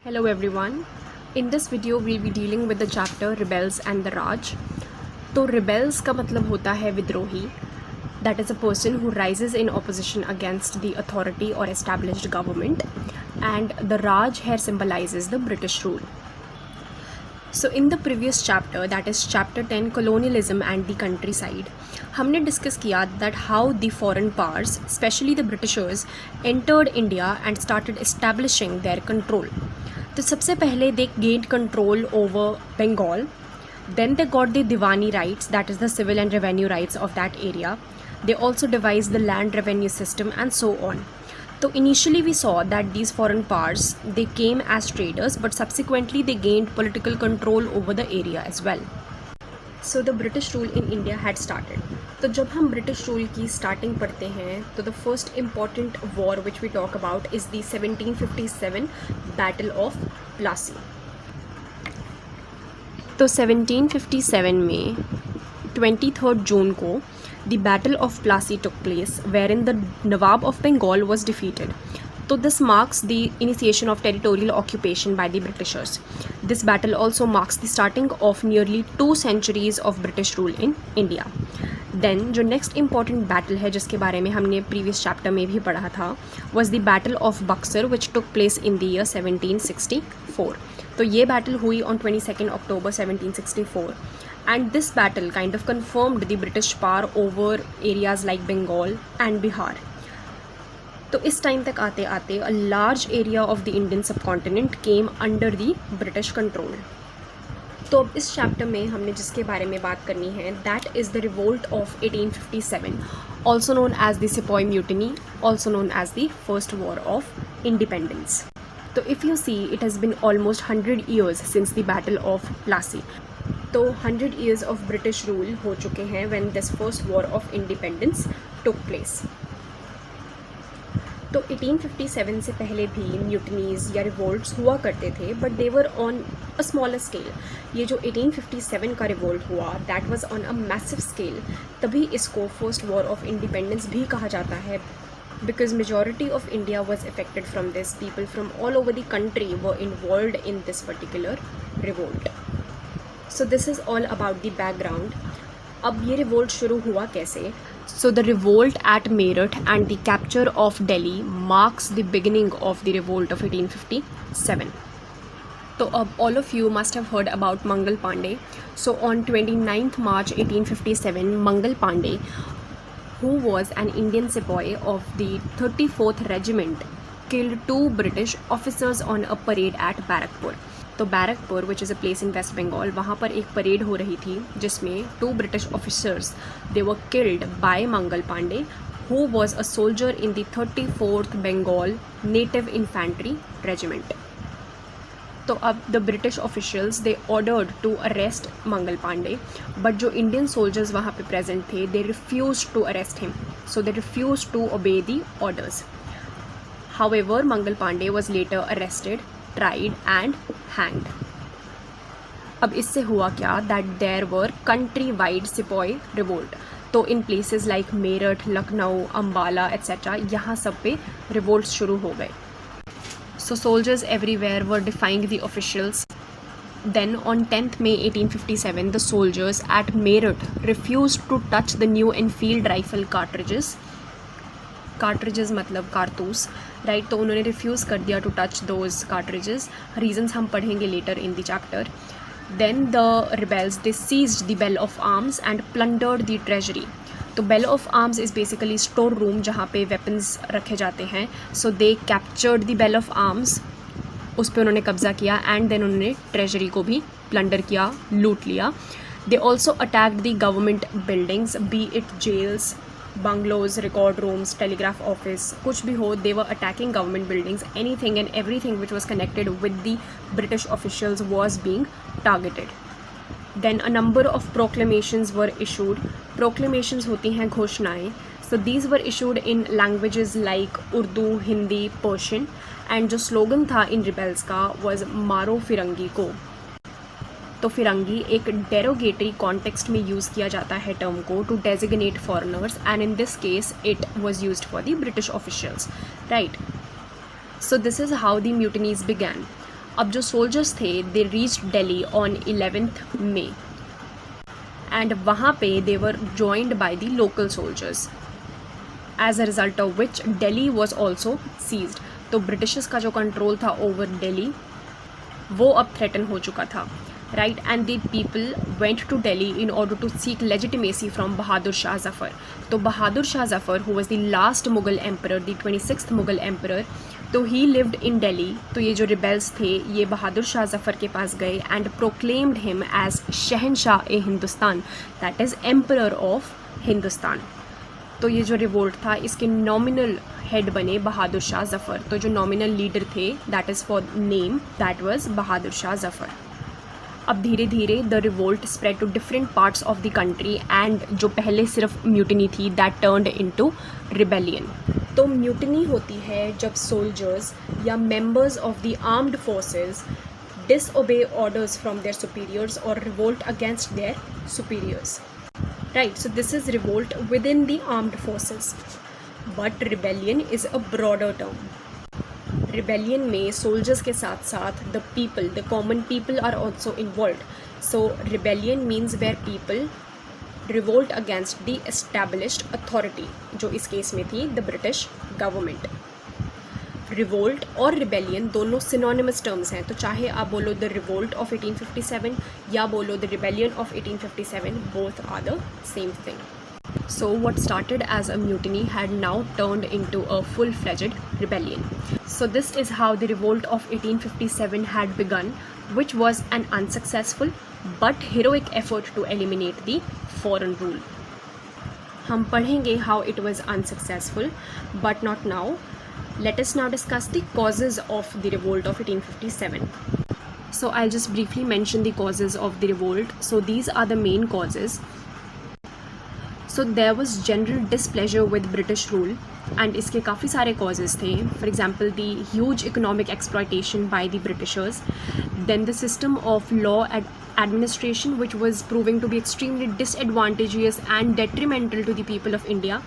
Hello everyone. In this video we'll be dealing with the chapter rebels and the Raj. तो rebels का मतलब होता है विद्रोही. That is a person who rises in opposition against the authority or established government. And the Raj here symbolizes the British rule. So in the previous chapter, that is chapter 10, colonialism and the countryside, हमने discuss किया that how the foreign powers, especially the Britishers, entered India and started establishing their control. तो सबसे पहले they gained control over Bengal. Then they got the Diwani rights, that is the civil and revenue rights of that area. They also devised the land revenue system and so on. So initially we saw that these foreign powers, they came as traders, but subsequently they gained political control over the area as well. So the British rule in India had started. तो जब हम British rule की starting पढ़ते हैं तो the first important war which we talk about is the 1757 Battle of Plassey. तो 1757 में 23rd जून को the Battle of Plassey took place, wherein the Nawab of Bengal was defeated. So this marks the initiation of territorial occupation by the Britishers. This battle also marks the starting of nearly 2 centuries of British rule in India. Then जो next important battle है जिसके बारे में हमने previous chapter में भी पढ़ा था was the Battle of Buxar, which took place in the year 1764. तो ये battle हुई on 22nd October 1764. And this battle kind of confirmed the British power over areas like Bengal and Bihar. तो इस time तक आते आते a large area of the Indian subcontinent came under the British control. तो अब इस chapter में हमने जिसके बारे में बात करनी है that is the revolt of 1857, also known as the Sepoy Mutiny, also known as the First War of Independence. तो if you see, it has been almost 100 years since the Battle of Plassey. तो 100 years of British rule हो चुके हैं when this First War of Independence took place. तो 1857 से पहले भी म्यूटनीज़ या रिवोल्ट्स हुआ करते थे, but they were on a smaller scale. ये जो 1857 का रिवोल्ट हुआ that was on a massive scale, तभी इसको फर्स्ट वॉर ऑफ इंडिपेंडेंस भी कहा जाता है, because majority of India was affected from this. People from all over the country were involved in this particular revolt. So this is all about the background. अब ये revolt शुरू हुआ कैसे? So the revolt at Meerut and the capture of Delhi marks the beginning of the revolt of 1857. So all of you must have heard about Mangal Pandey. So on 29th March 1857, Mangal Pandey, who was an Indian sepoy of the 34th Regiment, killed 2 British officers on a parade at Barakpur. तो Barrackpore which is a place in West Bengal, वहाँ पर एक parade हो रही थी जिसमें 2 British officers they were killed by Mangal Pandey, who was a soldier in the 34th Bengal native infantry regiment. तो अब the British officials they ordered to arrest Mangal Pandey, but जो इंडियन सोल्जर्स वहाँ पे प्रेजेंट थे they refuse to arrest him, so they refuse to obey the orders. However Mangal Pandey was later arrested, tried and hanged. अब इससे हुआ क्या that there were country-wide sepoy revolt. तो इन places like Meerut, Lucknow, Ambala etc. यहाँ सब पे revolts शुरू हो गए. So soldiers everywhere were defying the officials. Then on 10th May 1857, the soldiers at Meerut refused to touch the new Enfield rifle cartridges. Cartridges मतलब कारतूस, right. तो उन्होंने रिफ्यूज़ कर दिया to touch those cartridges. Reasons हम पढ़ेंगे later in the chapter. Then the rebels they seized the bell of arms and plundered the treasury. तो bell of arms is basically store room जहाँ पे weapons रखे जाते हैं. So they captured the bell of arms, उस पर उन्होंने कब्ज़ा किया, एंड देन उन्होंने ट्रेजरी को भी प्लंडर किया, लूट लिया. They also attacked the government buildings, be it jails, bungalows, record rooms, telegraph office, कुछ भी हो, they were attacking government buildings. Anything and everything which was connected with the British officials was being targeted. Then a number of proclamations were issued. Proclamations होती हैं घोषणाएं. So these were issued in languages like Urdu, Hindi, Persian. And जो slogan था इन rebels का was मारो फिरंगी को. तो फिरंगी एक डेरोगेटरी कॉन्टेक्स्ट में यूज़ किया जाता है टर्म को to designate foreigners, and in this case it was used for the British officials, right. So this is how the mutinies began. अब जो सोल्जर्स थे they reached Delhi on 11th May and वहाँ पे they were joined by the local soldiers, as a result of which Delhi was also seized. तो Britishers का जो control था over Delhi वो अब थ्रेटन हो चुका था, right. And the people went to Delhi in order to seek legitimacy from Bahadur Shah Zafar. तो Bahadur Shah Zafar who was the last Mughal emperor, the 26th Mughal emperor, तो ही लिव्ड इन दिल्ली। तो ये जो रिबेल्स थे ये बहादुर शाह जफ़र के पास गए and proclaimed him as Shahenshah e Hindustan, that is emperor of Hindustan. तो ये जो रिवोल्ट था इसके नॉमिनल हेड बने बहादुर शाह जफ़र। तो जो नॉमिनल लीडर थे that is for name that was Bahadur Shah Zafar. अब धीरे धीरे the revolt spread to different parts of the country and जो पहले सिर्फ म्यूटिनी थी दैट टर्न्ड इनटू रिबेलियन। तो म्यूटिनी होती है जब सोल्जर्स या members of the armed forces disobey orders from their superiors or revolt against their superiors, right? So this is revolt within the armed forces, but rebellion is a broader term. Rebellion में soldiers के साथ साथ the people, the common people are also involved. So rebellion means where people revolt against the established authority, जो इस case में थी the British government. Revolt और rebellion दोनों सिनोनिमस टर्म्स हैं, तो चाहे आप बोलो द रिवोल्ट ऑफ 1857 या बोलो the rebellion of 1857, both are the same thing. So what started as a mutiny had now turned into a full-fledged rebellion. So this is how the revolt of 1857 had begun, which was an unsuccessful but heroic effort to eliminate the foreign rule. हम पढ़ेंगे how it was unsuccessful, but not now. Let us now discuss the causes of the revolt of 1857. So I'll just briefly mention the causes of the revolt. So these are the main causes. So there was general displeasure with British rule and इसके काफ़ी सारे causes थे. For example, the huge economic exploitation by the Britishers, then the system of law administration which was proving to be extremely disadvantageous and detrimental to the people of India.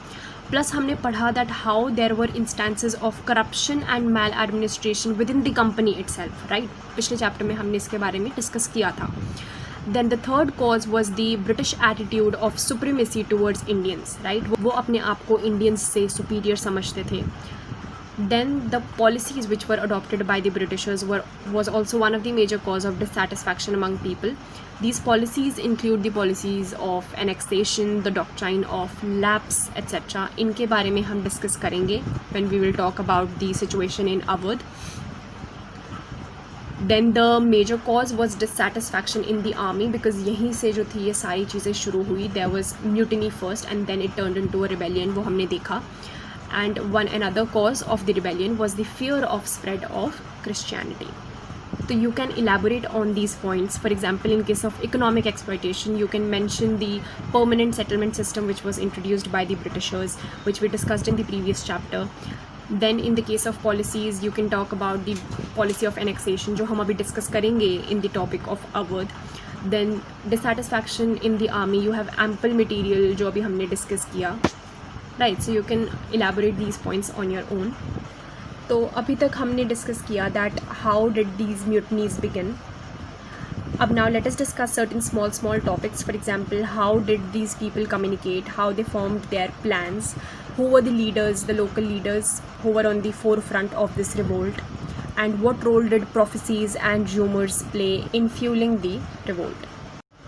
Plus हमने पढ़ा that how there were instances of corruption and maladministration within the company itself, right. पिछले chapter में हमने इसके बारे में discuss किया था. Then the third cause was the British attitude of supremacy towards Indians, right. वो अपने आप को इंडियंस से सुपीरियर समझते थे. Then the policies which were adopted by the Britishers was also one of the major cause of dissatisfaction among people. These policies include the policies of annexation, the doctrine of lapse, etc. इनके बारे में हम discuss करेंगे when we will talk about the situation in Awadh. Then the major cause was dissatisfaction in the army because यहीं से जो थी ये सारी चीज़ें शुरू हुई. There was mutiny first and then it turned into a rebellion, वो हमने देखा. And one another cause of the rebellion was the fear of spread of Christianity. So you can elaborate on these points. For example, in case of economic exploitation, you can mention the permanent settlement system which was introduced by the Britishers, which we discussed in the previous chapter. Then in the case of policies, you can talk about the policy of annexation, जो हम अभी discuss करेंगे in the topic of Awadh. Then dissatisfaction in the army, you have ample material जो अभी हमने discuss किया. Right, so you can elaborate these points on your own. तो अभी तक हमने डिस्कस किया that how did these mutinies begin. अब now let us discuss certain small topics. For example, how did these people communicate, how they formed their plans, who were the leaders, the local leaders who were on the forefront of this revolt, and what role did prophecies and rumours play in fuelling the revolt.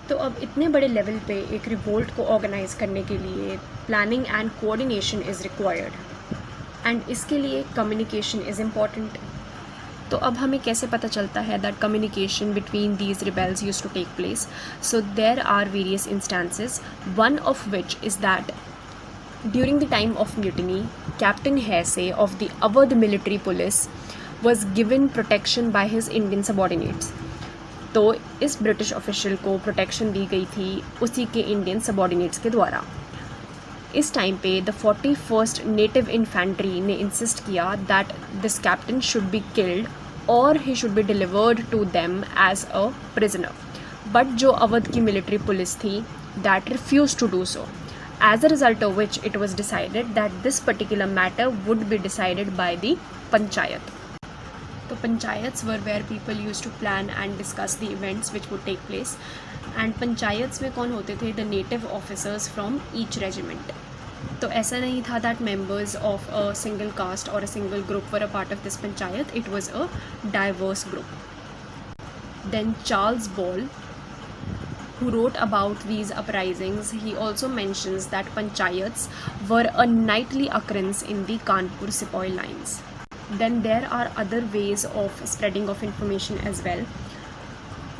तो अब इतने बड़े level पे एक revolt को organise करने के लिए planning and coordination is required and इसके लिए कम्युनिकेशन इज़ इम्पॉर्टेंट. तो अब हमें कैसे पता चलता है that communication between these rebels used to take place. So there are various instances, one of which is that during the time of mutiny captain Hayes of the Awadh military police was given protection by his Indian subordinates. तो इस British official को protection दी गई थी उसी के Indian subordinates के द्वारा. इस टाइम पे द 41st नेटिव इन्फेंट्री ने इंसिस्ट किया that this captain should be killed और he should be delivered to them as a prisoner. But जो अवध की मिलिट्री पुलिस थी that refuse to do so. As a result of which it was decided that this particular matter would be decided by the panchayat. तो panchayats were where people use to plan and discuss the events which would take place. And panchayats में कौन होते थे? The native officers from each regiment. तो ऐसा नहीं था that members of a single caste और a single group were a part of this panchayat. It was a diverse group. Then Charles Ball, who wrote about these uprisings, he also mentions that panchayats were a nightly occurrence in the Kanpur sepoy lines. Then there are other ways of spreading of information as well.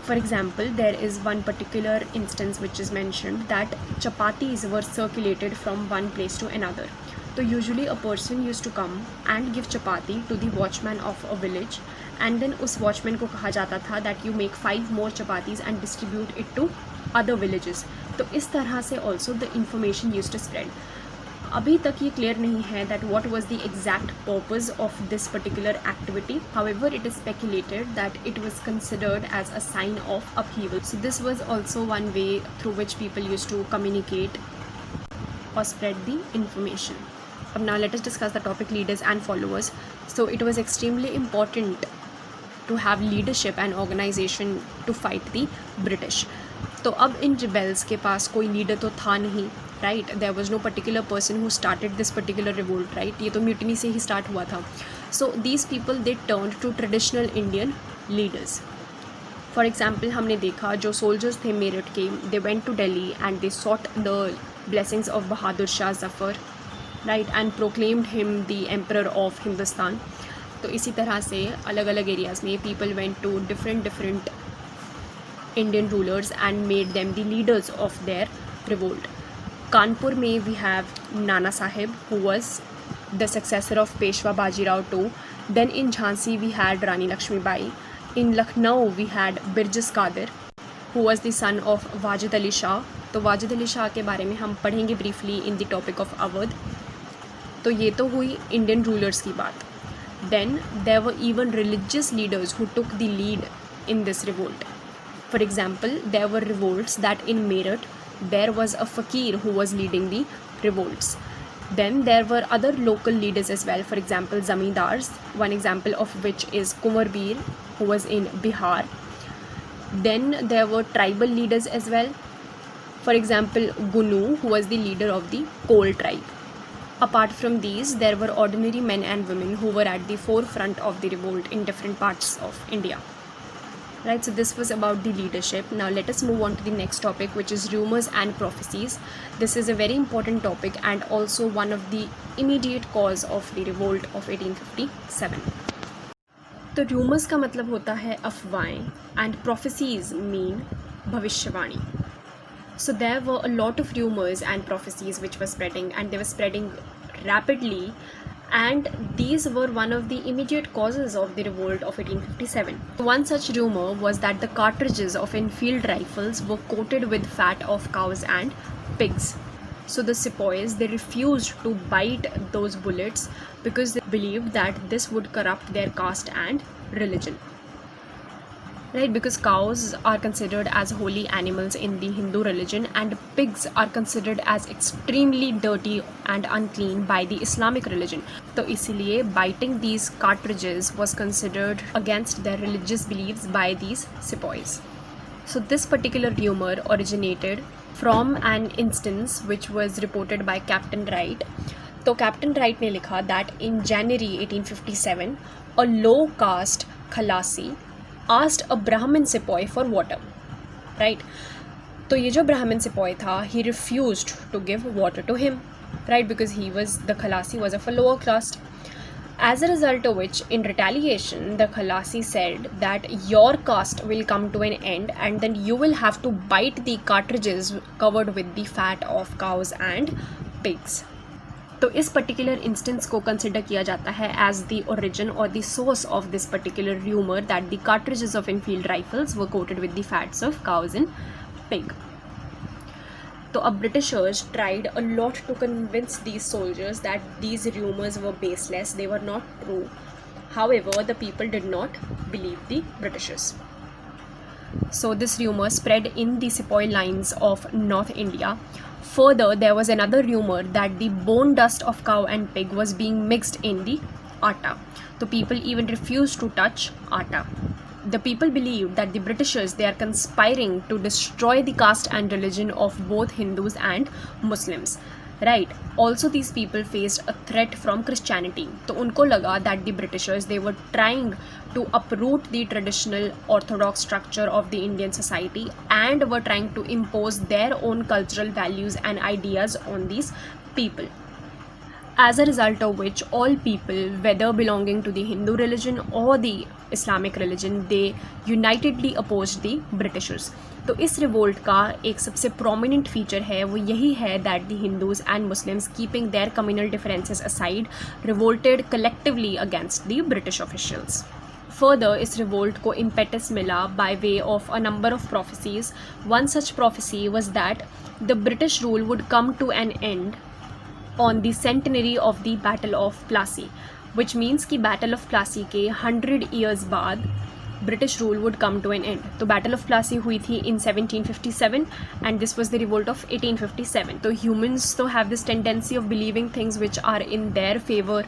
For example, there is one particular instance which is mentioned that chapatis were circulated from one place to another. So usually a person used to come and give chapati to the watchman of a village, and then उस watchman को कहा जाता था that you make 5 more chapatis and distribute it to other villages. तो इस तरह से also the information used to spread. अभी तक ये clear नहीं है that what was the exact purpose of this particular activity. However, it is speculated that it was considered as a sign of upheaval. So this was also one way through which people used to communicate or spread the information. Now let us discuss the topic leaders and followers. So it was extremely important to have leadership and organization to fight the British. तो अब इन rebels के पास कोई leader तो था नहीं, right? There was no particular person who started this particular revolt, right? ये तो mutiny से ही start हुआ था. So these people they turned to traditional Indian leaders. For example, हमने देखा जो soldiers थे मेरठ के, they went to Delhi and they sought the blessings of Bahadur Shah Zafar, right, and proclaimed him the emperor of Hindustan. तो इसी तरह से अलग अलग एरियाज़ में people went to different Indian rulers and made them the leaders of their revolt. Kanpur में we have Nana Sahib, who was the successor of Peshwa Bajirao II. Then in Jhansi we had Rani Lakshmi Bai. In Lucknow we had Birjis Qadir, who was the son of Wajid Ali Shah. तो वाजिद अली शाह के बारे में हम पढ़ेंगे briefly in the topic of Awadh. तो ये तो हुई Indian rulers की बात. Then there were even religious leaders who took the lead in this revolt. For example, there were revolts that in Meerut there was a fakir who was leading the revolts. Then there were other local leaders as well. For example, zamindars, one example of which is Kunwar Bir, who was in Bihar. Then there were tribal leaders as well. For example, Gunu, who was the leader of the Kol tribe. Apart from these, there were ordinary men and women who were at the forefront of the revolt in different parts of India. Right, so this was about the leadership. Now let us move on to the next topic, which is rumors and prophecies. This is a very important topic and also one of the immediate cause of the revolt of 1857. तो rumors का मतलब होता है अफवाहें and prophecies mean भविष्यवाणी. So there were a lot of rumors and prophecies which were spreading, and they were spreading rapidly, and these were one of the immediate causes of the revolt of 1857. One such rumor was that the cartridges of Enfield rifles were coated with fat of cows and pigs. So the sepoys, they refused to bite those bullets because they believed that this would corrupt their caste and religion. Right, because cows are considered as holy animals in the Hindu religion, and pigs are considered as extremely dirty and unclean by the Islamic religion. तो इसीलिए biting these cartridges was considered against their religious beliefs by these sepoys. So this particular rumor originated from an instance which was reported by Captain Wright. तो Captain Wright ने लिखा that in January 1857, a low caste Khalasi asked a Brahmin sepoy for water, right? तो ये जो Brahmin sepoy था, he refused to give water to him, right? Because the Khalasi was of a lower caste. As a result of which, in retaliation, the Khalasi said that your caste will come to an end, and then you will have to bite the cartridges covered with the fat of cows and pigs. तो इस particular instance को consider किया जाता है as the origin और the source of this particular rumour that the cartridges of Enfield rifles were coated with the fats of cows and pig. तो अब Britishers tried a lot to convince these soldiers that these rumours were baseless, they were not true. However the people did not believe the Britishers. So this rumor spread in the sepoy lines of North India. Further, there was another rumor that the bone dust of cow and pig was being mixed in the atta. So people even refused to touch atta. The people believed that the Britishers, they are conspiring to destroy the caste and religion of both Hindus and Muslims. Right. Also, these people faced a threat from Christianity. तो उनको लगा that the Britishers, they were trying to uproot the traditional orthodox structure of the Indian society and were trying to impose their own cultural values and ideas on these people. As a result of which, all people, whether belonging to the Hindu religion or the Islamic religion, they unitedly opposed the Britishers. तो इस revolt का एक सबसे prominent feature है वो यही है that the Hindus and Muslims keeping their communal differences aside revolted collectively against the British officials. Further, इस रिवोल्ट को impetus मिला by way of a number of prophecies. One such prophecy was that the British rule would come to an end on the centenary of the Battle of Plassey, which means कि Battle of Plassey के 100 years बाद British rule would come to an end. तो Battle of Plassey हुई थी in 1757 and this was the revolt of 1857. तो humans तो have this tendency of believing things which are in their favor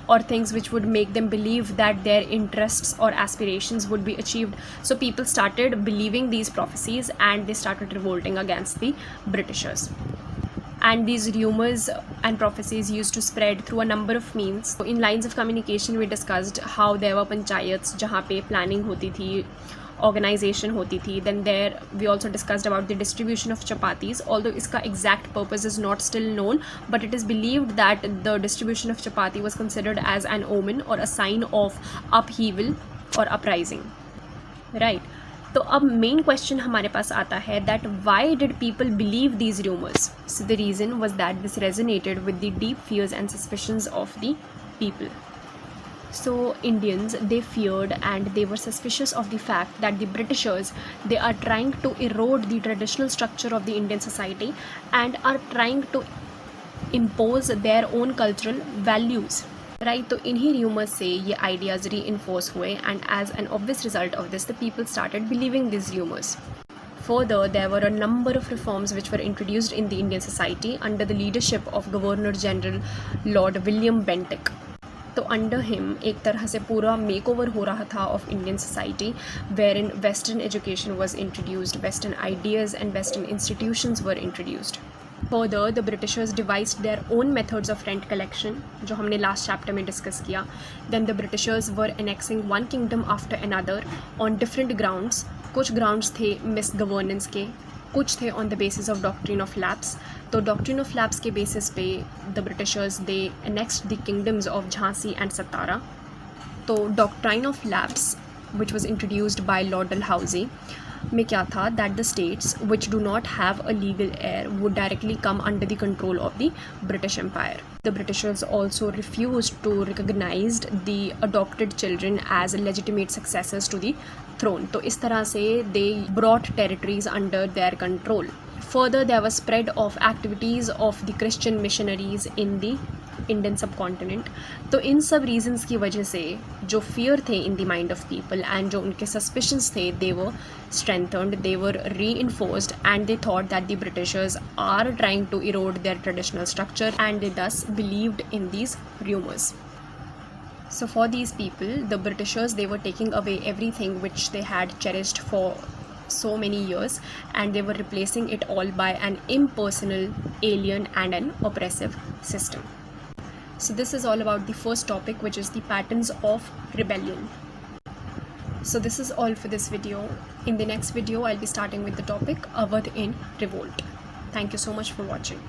or things which would make them believe that their interests or aspirations would be achieved. So people started believing these prophecies and they started revolting against the Britishers. And these rumors and prophecies used to spread through a number of means. So in lines of communication we discussed how there were panchayats जहाँ पे planning होती थी, organization होती थी. Then there we also discussed about the distribution of chapatis, although इसका exact purpose is not still known, but it is believed that the distribution of chapati was considered as an omen or a sign of upheaval or uprising. Right. तो अब main question हमारे पास आता है that why did people believe these rumours. So the reason was that this resonated with the deep fears and suspicions of the people. So Indians, they feared and they were suspicious of the fact that the Britishers, they are trying to erode the traditional structure of the Indian society and are trying to impose their own cultural values. Right. तो इन्हीं rumours से ये ideas reinforce हुए and as an obvious result of this the people started believing this rumours. Further, there were a number of reforms which were introduced in the Indian society under the leadership of Governor General Lord William Bentinck. तो under him एक तरह से पूरा makeover हो रहा था of Indian society where in western education was introduced, western ideas and western institutions were introduced. Further, the Britishers devised their own methods of rent collection, जो हमने लास्ट चैप्टर में डिस्कस किया. Then the Britishers were annexing one kingdom after another on different grounds. कुछ grounds थे misgovernance के, कुछ थे on the basis of doctrine of lapse. तो doctrine of lapse के basis पे the Britishers they annexed the kingdoms of Jhansi and Satara. तो doctrine of lapse which was introduced by Lord Dalhousie में क्या था that the states which do not have a legal heir would directly come under the control of the British Empire. The Britishers also refused to recognize the adopted children as legitimate successors to the throne. तो इस तरह से they brought territories under their control. Further, there was spread of activities of the Christian missionaries in the Indian subcontinent. तो इन सब reasons की वजह से जो fear थे in the mind of people and जो उनके suspicions थे they were strengthened, they were reinforced and they thought that the Britishers are trying to erode their traditional structure and they thus believed in these rumors. So for these people, the Britishers, they were taking away everything which they had cherished for so many years and they were replacing it all by an impersonal, alien and an oppressive system. So this is all about the first topic, which is the patterns of rebellion. So this is all for this video. In the next video, I'll be starting with the topic Awadh in Revolt. Thank you so much for watching.